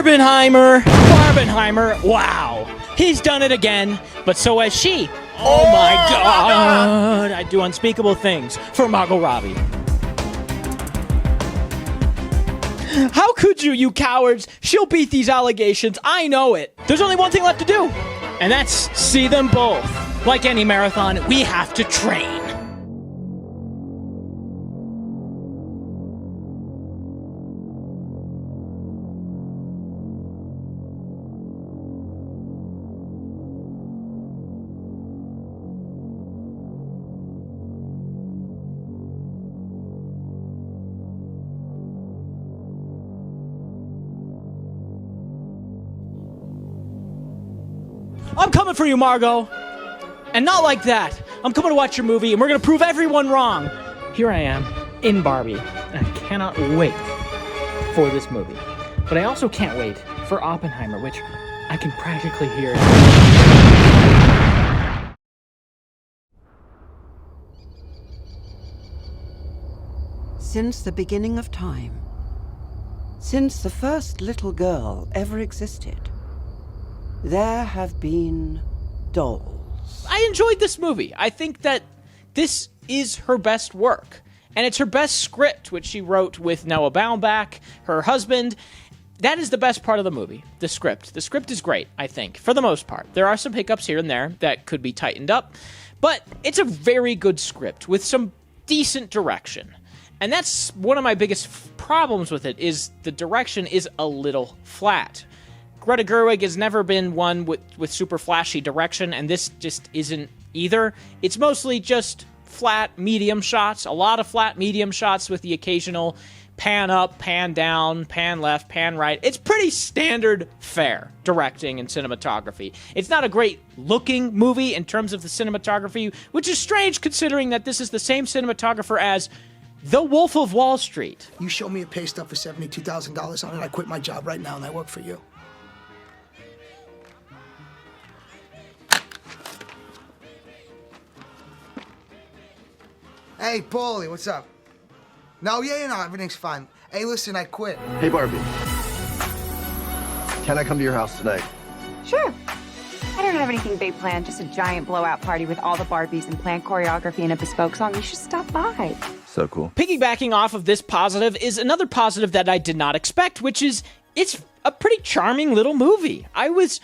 Barbenheimer, wow. He's done it again, but so has she. Oh my God. I do unspeakable things for Margot Robbie. How could you, you cowards? She'll beat these allegations. I know it. There's only one thing left to do, and that's see them both. Like any marathon, we have to train. I'm coming for you, Margot. And not like that. I'm coming to watch your movie, and we're going to prove everyone wrong. Here I am, in Barbie, and I cannot wait for this movie. But I also can't wait for Oppenheimer, which I can practically hear. Since the beginning of time, since the first little girl ever existed, there have been dolls. I enjoyed this movie. I think that this is her best work. And it's her best script, which she wrote with Noah Baumbach, her husband. That is the best part of the movie, the script. The script is great, I think, for the most part. There are some hiccups here and there that could be tightened up, but it's a very good script with some decent direction. And that's one of my biggest problems with it, is the direction is a little flat. Greta Gerwig has never been one with super flashy direction, and this just isn't either. It's mostly just flat, medium shots, a lot of flat, medium shots with the occasional pan up, pan down, pan left, pan right. It's pretty standard fare directing and cinematography. It's not a great looking movie in terms of the cinematography, which is strange considering that this is the same cinematographer as The Wolf of Wall Street. You show me a pay stub for $72,000 on it, I quit my job right now and I work for you. Hey, Paulie, what's up? No, everything's fine. Hey, listen, I quit. Hey, Barbie. Can I come to your house tonight? Sure. I don't have anything big planned, just a giant blowout party with all the Barbies and planned choreography and a bespoke song. You should stop by. So cool. Piggybacking off of this positive is another positive that I did not expect, which is it's a pretty charming little movie. I was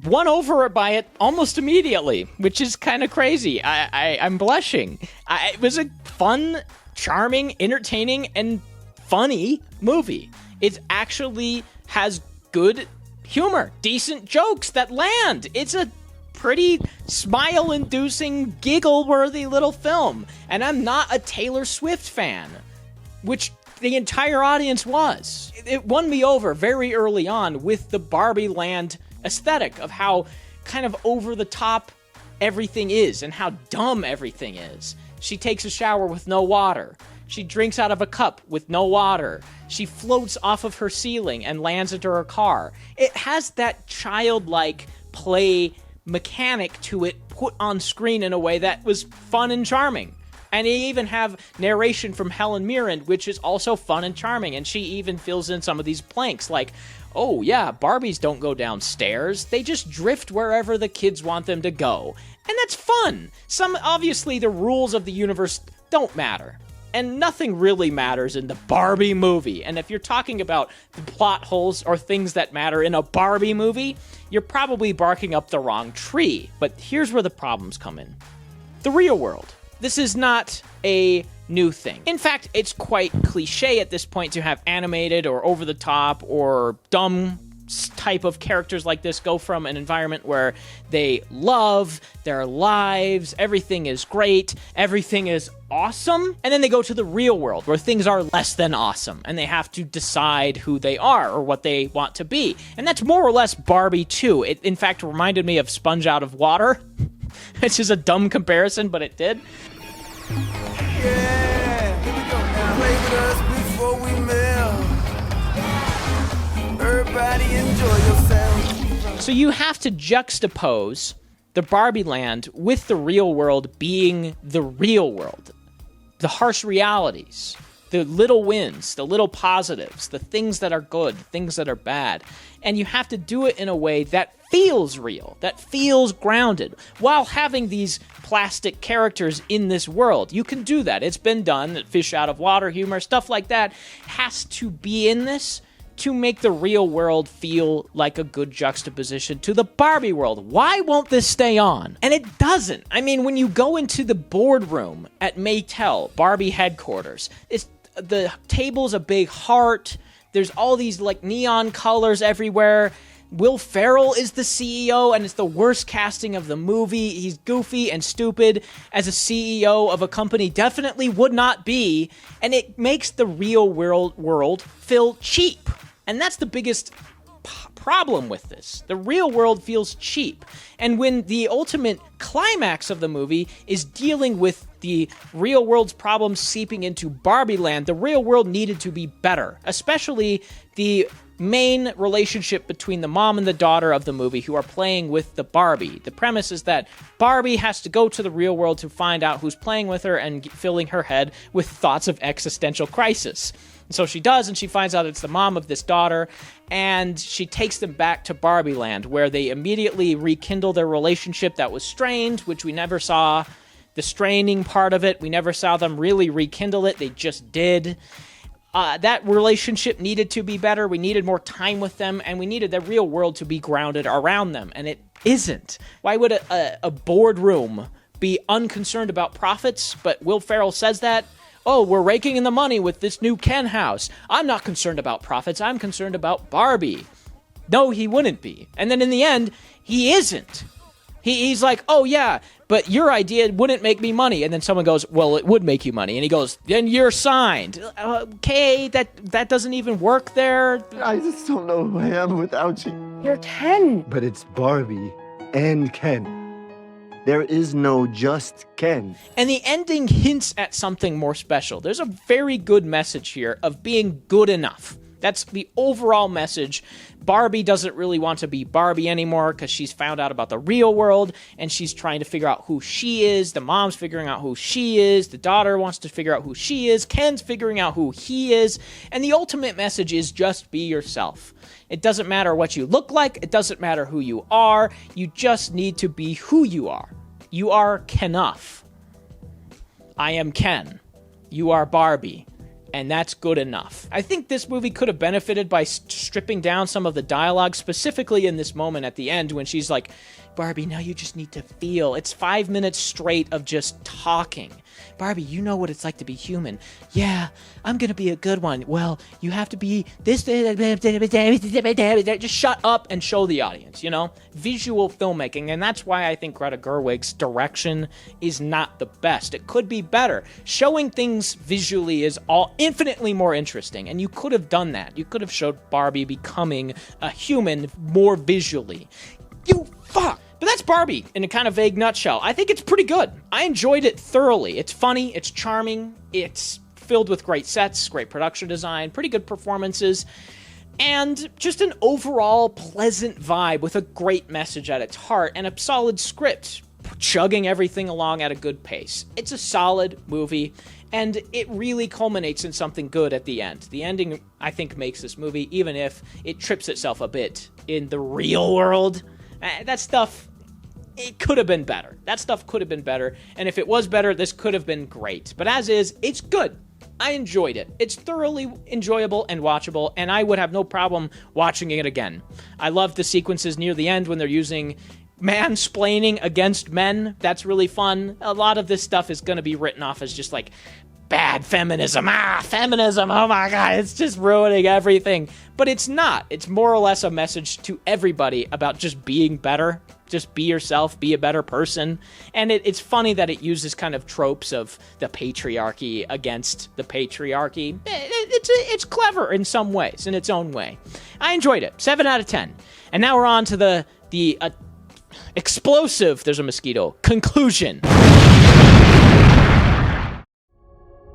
won over by it almost immediately, which is kind of crazy. I'm blushing. It was a fun, charming, entertaining, and funny movie. It actually has good humor, decent jokes that land. It's a pretty smile-inducing, giggle-worthy little film. And I'm not a Taylor Swift fan, which the entire audience was. It won me over very early on with the Barbie Land aesthetic of how kind of over-the-top everything is and how dumb everything is. She takes a shower with no water. She drinks out of a cup with no water. She floats off of her ceiling and lands into her car. It has that childlike play mechanic to it put on screen in a way that was fun and charming. And they even have narration from Helen Mirren, which is also fun and charming. And she even fills in some of these blanks like, oh yeah, Barbies don't go downstairs. They just drift wherever the kids want them to go. And that's fun. Obviously, the rules of the universe don't matter. And nothing really matters in the Barbie movie. And if you're talking about the plot holes or things that matter in a Barbie movie, you're probably barking up the wrong tree. But here's where the problems come in. The real world. This is not a new thing. In fact, it's quite cliche at this point to have animated or over-the-top or dumb type of characters like this go from an environment where they love their lives, everything is great, everything is awesome, and then they go to the real world where things are less than awesome, and they have to decide who they are or what they want to be. And that's more or less Barbie too. It, in fact, reminded me of Sponge Out of Water, which is a dumb comparison, but it did. Yeah, here we go now. Play with us before we melt. Everybody enjoy yourself. So you have to juxtapose the Barbie land with the real world being the real world. The harsh realities. the little wins, the little positives, the things that are good, the things that are bad. And you have to do it in a way that feels real, that feels grounded, while having these plastic characters in this world. You can do that. It's been done. Fish out of water humor, stuff like that has to be in this to make the real world feel like a good juxtaposition to the Barbie world. Why won't this stay on? And it doesn't. I mean, when you go into the boardroom at Mattel, Barbie headquarters, the table's a big heart. There's all these like neon colors everywhere. Will Ferrell is the CEO, and it's the worst casting of the movie. He's goofy and stupid, as a CEO of a company definitely would not be, and it makes the real world feel cheap. And that's the biggest problem with this. The real world feels cheap. And when the ultimate climax of the movie is dealing with the real world's problems seeping into Barbie land, the real world needed to be better, especially the main relationship between the mom and the daughter of the movie who are playing with the Barbie. The premise is that Barbie has to go to the real world to find out who's playing with her and filling her head with thoughts of existential crisis. And so she does, and she finds out it's the mom of this daughter, and she takes them back to Barbie land, where they immediately rekindle their relationship that was strained, which we never saw. The straining part of it, we never saw them really rekindle it. They just did. That relationship needed to be better. We needed more time with them, and we needed the real world to be grounded around them, and it isn't. Why would a boardroom be unconcerned about profits, but Will Ferrell says that? Oh, we're raking in the money with this new Ken house. I'm not concerned about profits. I'm concerned about Barbie. No, he wouldn't be. And then in the end, he isn't. He's like, oh yeah, but your idea wouldn't make me money. And then someone goes, well, it would make you money. And he goes, then you're signed. Okay, that doesn't even work there. I just don't know who I am without you. You're Ken. But it's Barbie and Ken. There is no just Ken. And the ending hints at something more special. There's a very good message here of being good enough. That's the overall message. Barbie doesn't really want to be Barbie anymore because she's found out about the real world, and she's trying to figure out who she is. The mom's figuring out who she is. The daughter wants to figure out who she is. Ken's figuring out who he is. And the ultimate message is just be yourself. It doesn't matter what you look like. It doesn't matter who you are. You just need to be who you are. You are Kenuff. I am Ken. You are Barbie. And that's good enough. I think this movie could have benefited by stripping down some of the dialogue, specifically in this moment at the end when she's like, Barbie, now you just need to feel. It's 5 minutes straight of just talking. Barbie, you know what it's like to be human. Yeah, I'm going to be a good one. Well, you have to be this. Just shut up and show the audience, you know? Visual filmmaking. And that's why I think Greta Gerwig's direction is not the best. It could be better. Showing things visually is all infinitely more interesting. And you could have done that. You could have showed Barbie becoming a human more visually. You fuck! But that's Barbie in a kind of vague nutshell. I think it's pretty good. I enjoyed it thoroughly. It's funny, it's charming, it's filled with great sets, great production design, pretty good performances, and just an overall pleasant vibe with a great message at its heart and a solid script, chugging everything along at a good pace. It's a solid movie, and it really culminates in something good at the end. The ending, I think, makes this movie, even if it trips itself a bit in the real world. That stuff, it could have been better. That stuff could have been better. And if it was better, this could have been great. But as is, it's good. I enjoyed it. It's thoroughly enjoyable and watchable, and I would have no problem watching it again. I love the sequences near the end when they're using mansplaining against men. That's really fun. A lot of this stuff is going to be written off as just like bad feminism. Feminism. Oh my God, it's just ruining everything. But it's not. It's more or less a message to everybody about just being better. Just be yourself, be a better person. And it's funny that it uses kind of tropes of the patriarchy against the patriarchy. It's clever in some ways, in its own way. I enjoyed it. 7 out of 10. And now we're on to the explosive, there's a mosquito, conclusion.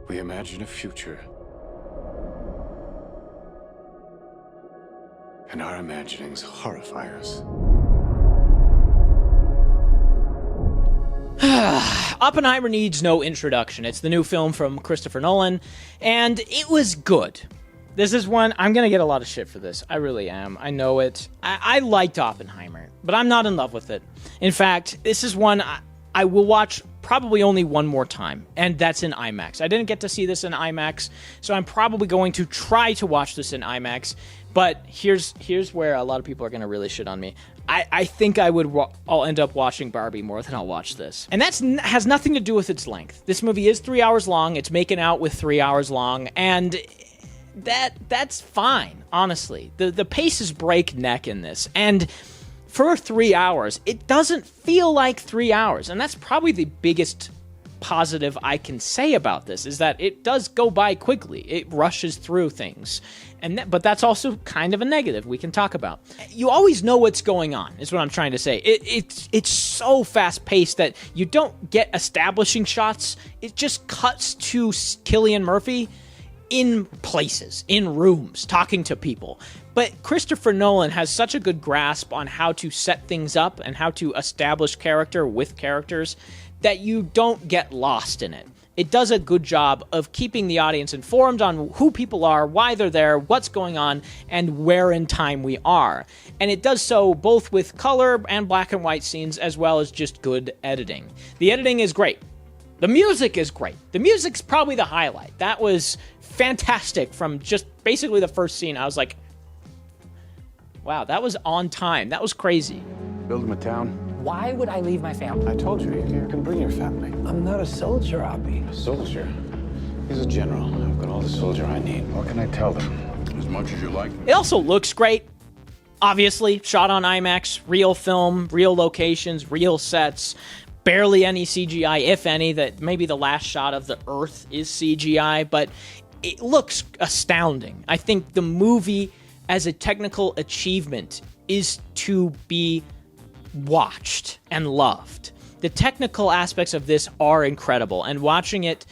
We imagine a future. And our imaginings horrify us. Oppenheimer needs no introduction. It's the new film from Christopher Nolan, and it was good. This is one, I'm going to get a lot of shit for this. I really am. I know it. I liked Oppenheimer, but I'm not in love with it. In fact, this is one I will watch probably only one more time, and that's in IMAX. I didn't get to see this in IMAX, so I'm probably going to try to watch this in IMAX, but here's where a lot of people are going to really shit on me. I think I'll end up watching Barbie more than I'll watch this. And that has nothing to do with its length. This movie is 3 hours long. It's making out with 3 hours long, and that's fine, honestly. The pace is breakneck in this, and for 3 hours, it doesn't feel like 3 hours, and that's probably the biggest positive I can say about this, is that it does go by quickly. It rushes through things, but that's also kind of a negative we can talk about. You always know what's going on, is what I'm trying to say. It's so fast-paced that you don't get establishing shots. It just cuts to Cillian Murphy in places, in rooms, talking to people. But Christopher Nolan has such a good grasp on how to set things up and how to establish character with characters that you don't get lost in it. It does a good job of keeping the audience informed on who people are, why they're there, what's going on, and where in time we are. And it does so both with color and black and white scenes, as well as just good editing. The editing is great. The music is great. The music's probably the highlight. That was fantastic from just basically the first scene. I was like, wow, that was on time. That was crazy. Build him a town. Why would I leave my family? I told you, you can bring your family. I'm not a soldier, Abby. A soldier? He's a general. I've got all the soldier I need. What can I tell them? As much as you like. It also looks great. Obviously, shot on IMAX, real film, real locations, real sets. Barely any CGI, if any. That maybe the last shot of the Earth is CGI, but it looks astounding. I think the movie, as a technical achievement, is to be watched and loved. The technical aspects of this are incredible, and watching it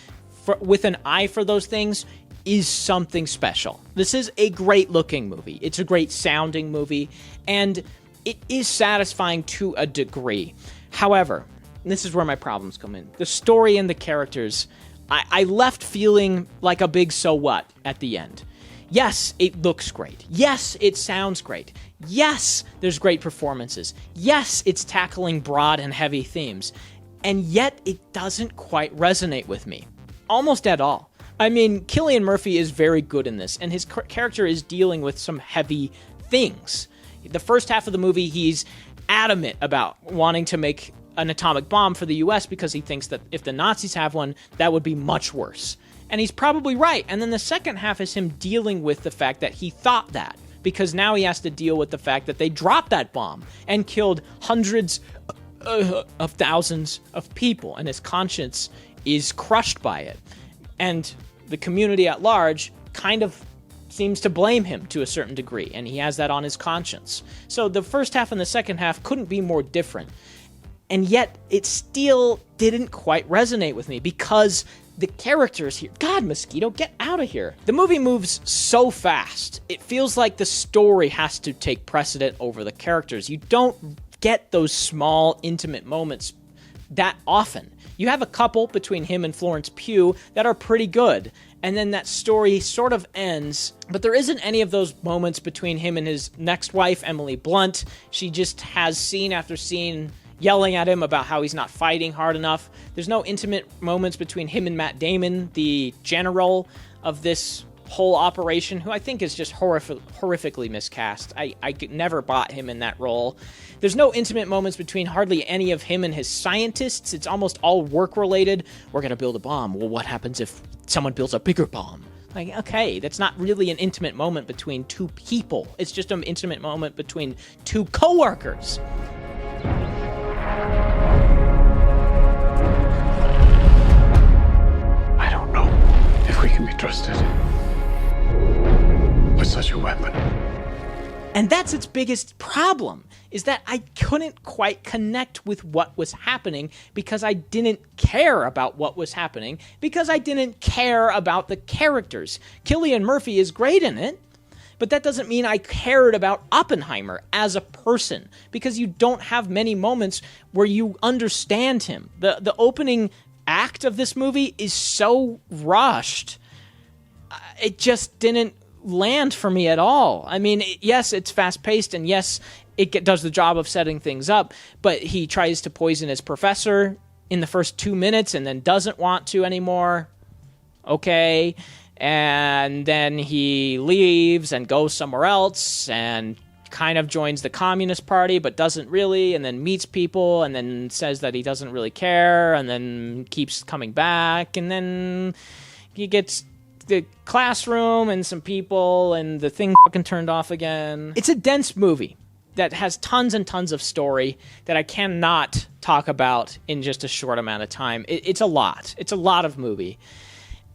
with an eye for those things is something special. This is a great looking movie. It's a great sounding movie, and it is satisfying to a degree. However, this is where my problems come in. The story and the characters, I left feeling like a big so what at the end. Yes, it looks great. Yes, it sounds great. Yes, there's great performances. Yes, it's tackling broad and heavy themes. And yet, it doesn't quite resonate with me. Almost at all. I mean, Cillian Murphy is very good in this, and his character is dealing with some heavy things. The first half of the movie, he's adamant about wanting to make an atomic bomb for the US because he thinks that if the Nazis have one, that would be much worse. And he's probably right. And then the second half is him dealing with the fact that he thought that, because now he has to deal with the fact that they dropped that bomb and killed hundreds of thousands of people, and his conscience is crushed by it. And the community at large kind of seems to blame him to a certain degree, and he has that on his conscience. So the first half and the second half couldn't be more different. And yet, it still didn't quite resonate with me because the characters here... God, Mosquito, get out of here. The movie moves so fast. It feels like the story has to take precedent over the characters. You don't get those small, intimate moments that often. You have a couple between him and Florence Pugh that are pretty good, and then that story sort of ends, but there isn't any of those moments between him and his next wife, Emily Blunt. She just has scene after scene yelling at him about how he's not fighting hard enough. There's no intimate moments between him and Matt Damon, the general of this whole operation, who I think is just horrifically miscast. I never bought him in that role. There's no intimate moments between hardly any of him and his scientists. It's almost all work-related. We're going to build a bomb. Well, what happens if someone builds a bigger bomb? Like, okay, that's not really an intimate moment between two people. It's just an intimate moment between two coworkers. I don't know if we can be trusted with such a weapon. And that's its biggest problem, is that I couldn't quite connect with what was happening because I didn't care about what was happening, because I didn't care about the characters. Cillian Murphy is great in it, but that doesn't mean I cared about Oppenheimer as a person, because you don't have many moments where you understand him. The opening act of this movie is so rushed. It just didn't land for me at all. I mean, yes, it's fast-paced, and yes, it does the job of setting things up, but he tries to poison his professor in the first 2 minutes and then doesn't want to anymore. Okay. And then he leaves and goes somewhere else and kind of joins the Communist Party, but doesn't really, and then meets people and then says that he doesn't really care and then keeps coming back, and then he gets the classroom and some people and the thing fucking turned off again. It's a dense movie that has tons and tons of story that I cannot talk about in just a short amount of time. It's a lot. It's a lot of movie.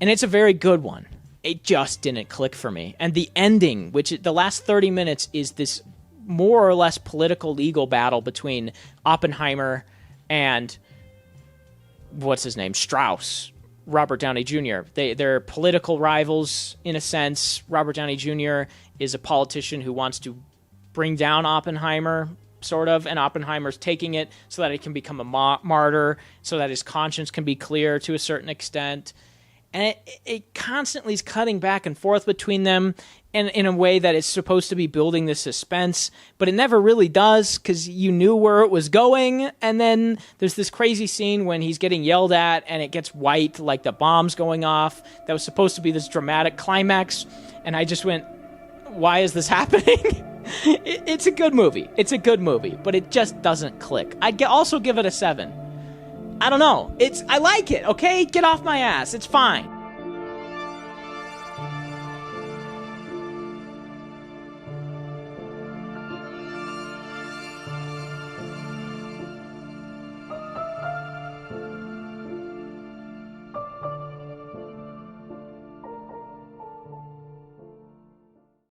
And it's a very good one. It just didn't click for me. And the ending, which the last 30 minutes is this more or less political legal battle between Oppenheimer and what's his name? Strauss. Robert Downey Jr. They're political rivals in a sense. Robert Downey Jr. is a politician who wants to bring down Oppenheimer, sort of, and Oppenheimer's taking it so that he can become a martyr, so that his conscience can be clear to a certain extent. And it constantly is cutting back and forth between them in a way that is supposed to be building the suspense, but it never really does, because you knew where it was going. And then there's this crazy scene when he's getting yelled at and it gets white, like the bomb's going off. That was supposed to be this dramatic climax. And I just went, why is this happening? It's a good movie. It's a good movie, but it just doesn't click. I'd also give it a 7. I don't know. I like it, okay? Get off my ass. It's fine.